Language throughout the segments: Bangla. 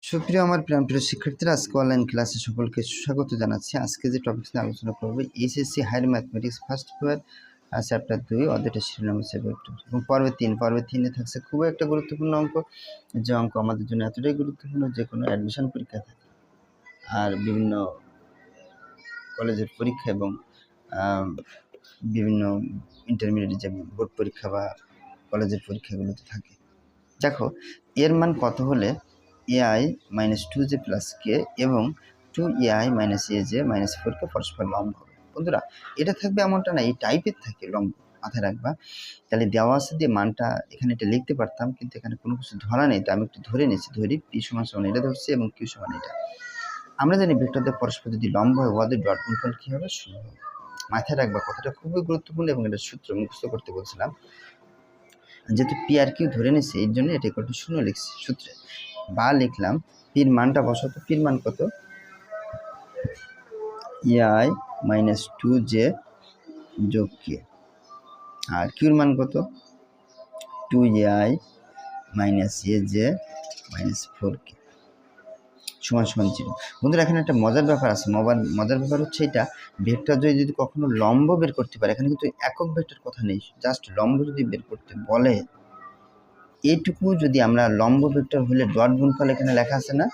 সুপ্রিয় আমার প্রিয় শিক্ষার্থীরা, আজকে অনলাইন ক্লাসে সকলকে স্বাগত জানাচ্ছি। আজকে যে টপিক নিয়ে আলোচনা করবো, HSC higher mathematics first paper chapter 2 অধ্যায়টা শিরোনাম হচ্ছে ভেক্টর এবং পর্বে 3 থাকছে খুবই একটা গুরুত্বপূর্ণ অঙ্ক, যে অঙ্ক আমাদের জন্য এতটাই গুরুত্বপূর্ণ যে কোনো অ্যাডমিশন পরীক্ষা থাকে আর বিভিন্ন কলেজের পরীক্ষা এবং বিভিন্ন ইন্টারমিডিয়েট যে বোর্ড পরীক্ষা বা কলেজের পরীক্ষাগুলোতে থাকে। দেখো, এর মান কত হলে ai মাইনাস 2j প্লাস কে এবং 2ai মাইনাস aj মাইনাস 4কে পরস্পর লম্ব হবে। বন্ধুরা, এটা থাকবে এমনটা না, এই টাইপের থাকে লম্ব, মাথায় রাখবা। তাহলে দেওয়া আছে দিয়ে মানটা এখানে এটা লিখতে পারতাম, কিন্তু এখানে কোনো কিছু ধরা নেই, তো আমি একটু ধরে নিচ্ছি। ধরি পি সমান সমান এটা ধরছি এবং কিউ সমান এটা। আমরা জানি ভেক্টরদের পরস্পর যদি লম্ব হয় ওদের ডট গুণফল কী হবে? 0 হবে। মাথায় রাখবা, কথাটা খুবই গুরুত্বপূর্ণ এবং এটা সূত্র মুখস্থ করতে বলছিলাম। যেহেতু পি আর কিউ ধরে নিচ্ছে, এই জন্য এটা একটু 0 লিখছি সূত্রে, বা লিখলাম পির মানটা বসাতো। পির মান কত? ai মাইনাস 2j যোগ কে, আর কিউর মান কত? 2ai মাইনাস aj মাইনাস 4কে সমান সমান 0। বন্ধুরা, এখানে একটা মজার ব্যাপার আছে। মজার ব্যাপার হচ্ছে এটা, ভেক্টর যদি কখনো লম্ব বের করতে পারে, এখানে কিন্তু একক ভেক্টর কথা নেই, জাস্ট লম্ব যদি বের করতে বলে, এইটুকু যদি আমরা লম্ব ভেক্টর হলে ডট গুণফল এখানে লেখা আছে না,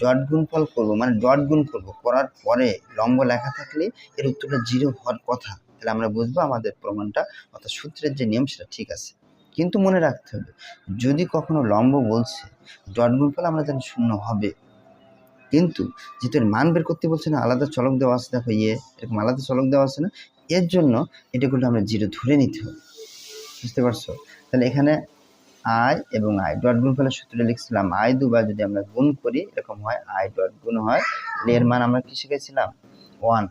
ডট গুণফল করব, মানে ডট গুণ করব, করার পরে লম্ব লেখা থাকলে এর উত্তরটা 0 হওয়ার কথা। তাহলে আমরা বুঝবো আমাদের প্রমাণটা অর্থাৎ সূত্রের যে নিয়ম সেটা ঠিক আছে। কিন্তু মনে রাখতে হবে, যদি কখনো লম্ব বলছে ডট গুণফল আমরা জানি 0 হবে, কিন্তু যেহেতু এর মান বের করতে বলছে না, আলাদা চলক দেওয়া আছে, দেখো এরকম আলাদা চলক দেওয়া আছে না, এর জন্য এটা করলে আমরা 0 ধরে নিতে হবে। বুঝতে পারছো? তাহলে এখানে আই এবং আই ডট গুণফলের সূত্রে লিখছিলাম, আই দুবার যদি আমরা গুণ করি এরকম হয়, আই ডট গুণ হয়, তাহলে এর মান আমরা কি শিখেছিলাম? 1।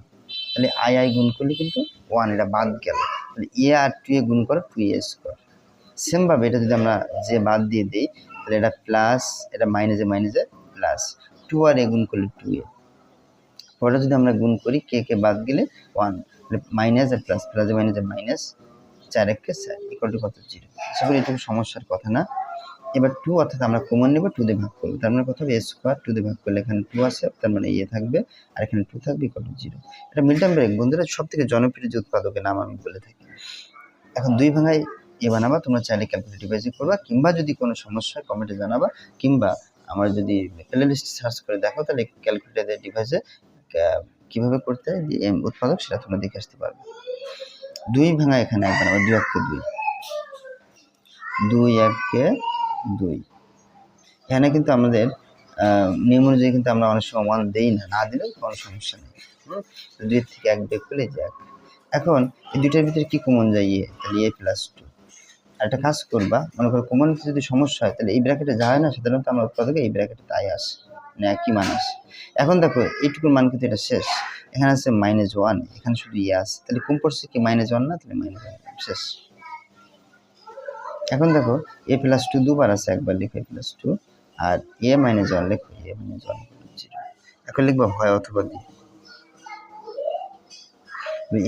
তাহলে আই গুণ করলে কিন্তু 1, এটা বাদ গেল। তাহলে এ আর 2 এ গুণ করো 2a স্কোয়ার। সেমভাবে এটা যদি আমরা যে বাদ দিয়ে দিই, তাহলে এটা প্লাস, এটা মাইনাসে প্লাস, 2 আর এ গুণ করলে 2a। পরে যদি আমরা গুণ করি কে বাদ গেলে 1, তাহলে মাইনাস আর প্লাস, প্লাসে মাইনাসে মাইনাস, 4 1 4 ইকুয়াল টু কত? 0। আশা করি এটুকু সমস্যার কথা না। এবার 2 অর্থাৎ আমরা কমন নেব, 2 দিয়ে ভাগ করবো, তার মানে কত হবে? a square. 2 দিয়ে ভাগ করলে এখানে 2 আছে, তার মানে এ থাকবে, আর এখানে 2 থাকবে, ইকুয়াল টু 0। এটা মিল্টন ব্রেক বন্ধুরা, সব থেকে জনপ্রিয় যে উৎপাদকের নাম আমি বলে থাকি। এখন 2 ভাঙায় এ বানাবা, তোমরা চাইলে ক্যালকুলেটর ডিভাইসে করবা, কিংবা যদি কোনো সমস্যা হয় কমেন্টে জানাবা, কিংবা আমার যদি প্লে লিস্ট সার্চ করে দেখো, তাহলে ক্যালকুলেটর ডিভাইসে কিভাবে করতে হয় উৎপাদক সেটা তোমরা দেখে আসতে পারবে। 2 ভাঙা এখানে এক বানাবো, 2 1 কে 2, 2 1 কে 2। এখানে কিন্তু আমাদের নিয়ম অনুযায়ী কিন্তু আমরা অনেক সময় 1 দেই না, না দিলেও কোনো সমস্যা নেই। 2 থেকে 1 বের করলে যে 1। এখন এই দুইটার ভিতরে কি কমন যায়? তাহলে a প্লাস 2। আর একটা কাজ করবা, মনে করো কমন যদি সমস্যা হয়, তাহলে এই ব্র্যাকেটে যায় না, সাধারণত আমরা উৎপাদকে এই ব্র্যাকেটে তাই আসে, মানে একই মান আসে। এখন দেখো এইটুকুর মান কিন্তু এটা শেষ, এখানে আছে -1, এখানে শুধু আছে, তাহলে কম পড়ছে কি? -1 না, তাহলে -1 শেষ। এখন দেখো a প্লাস 2 দুবার আছে, একবার লিখো a প্লাস 2, আর a মাইনাস 1 লিখো, a মাইনাস 1 0। এখন লিখবো হয় অথবা দি,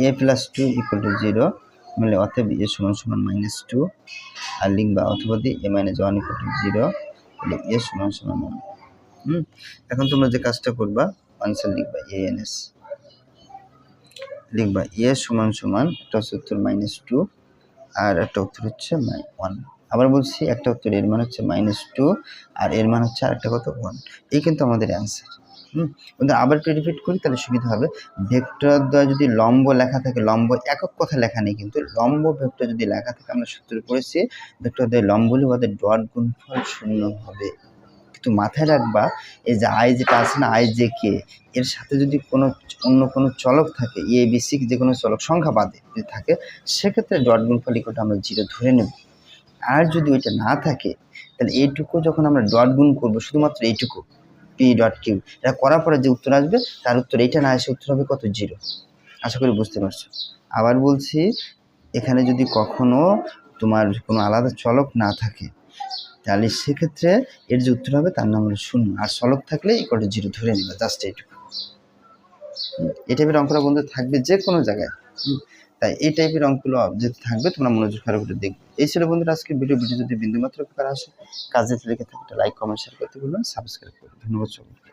a প্লাস 2 ইকুয়াল টু 0, মানে অতএব a সমান সমান -2, আর লিখবা অথবা দি a মাইনাস 1 ইকুয়াল টু 0, তাহলে a সমান সমান 1। এখন তোমরা যে কাজটা করবা, আনসার লিখবা ans, লিখবা a সমান সমান, একটা হচ্ছে উত্তর -2 আর একটা উত্তর হচ্ছে 1। আবার বলছি, একটা উত্তর এর মান হচ্ছে -2 আর এর মান হচ্ছে আরেকটা কত? 1। এই কিন্তু আমাদের অ্যান্সার। আবার একটু রিপিট করি, তাহলে সুবিধা হবে। ভেক্টর দ্বয় যদি লম্ব লেখা থাকে, লম্ব একক কথা লেখা নেই, কিন্তু লম্ব ভেক্টর যদি লেখা থাকে, আমরা সূত্র করেছি ভেক্টর দ্বয় লম্ব হলে ওদের ডট গুণফল 0 হবে। কিন্তু মাথায় রাখবা, এই যে আই যেটা আছে না, আই জে কে, এর সাথে যদি অন্য কোনো চলক থাকে, এ বি সি যে কোনো চলক সংখ্যা বাদে যদি থাকে, সেক্ষেত্রে ডট গুণফল ইকুয়ালটা আমরা 0 ধরে নেব। আর যদি ওইটা না থাকে, তাহলে এইটুকু যখন আমরা ডট গুণ করবো, শুধুমাত্র এইটুকু পি ডট কিউ, এটা করার পরে যে উত্তর আসবে তার উত্তর এইটা না, এসে উত্তর হবে কত? 0। আশা করি বুঝতে পারছো। আবার বলছি, এখানে যদি কখনো তোমার কোনো আলাদা চলক না থাকে, তাহলে সেক্ষেত্রে এর যে উত্তর হবে তার নাম হলো 0, আর চলক থাকলে ইকুয়াল টু 0 ধরে নিবা, জাস্ট এইটুকু। এটা এবার অঙ্কটা বন্ধু থাকবে যে কোনো জায়গায়। তাই এই টাইপের অঙ্কগুলো যদি থাকবে তোমরা মনোযোগ সহকারে ভিডিও দেখবে। এই ছিল বন্ধুরা আজকের ভিডিও যদি বিন্দুমাত্র উপকার আসে, কাজে লেগে থাকে লাইক কমেন্ট শেয়ার করতে ভুলবেন, সাবস্ক্রাইব করবেন। ধন্যবাদ সবাইকে।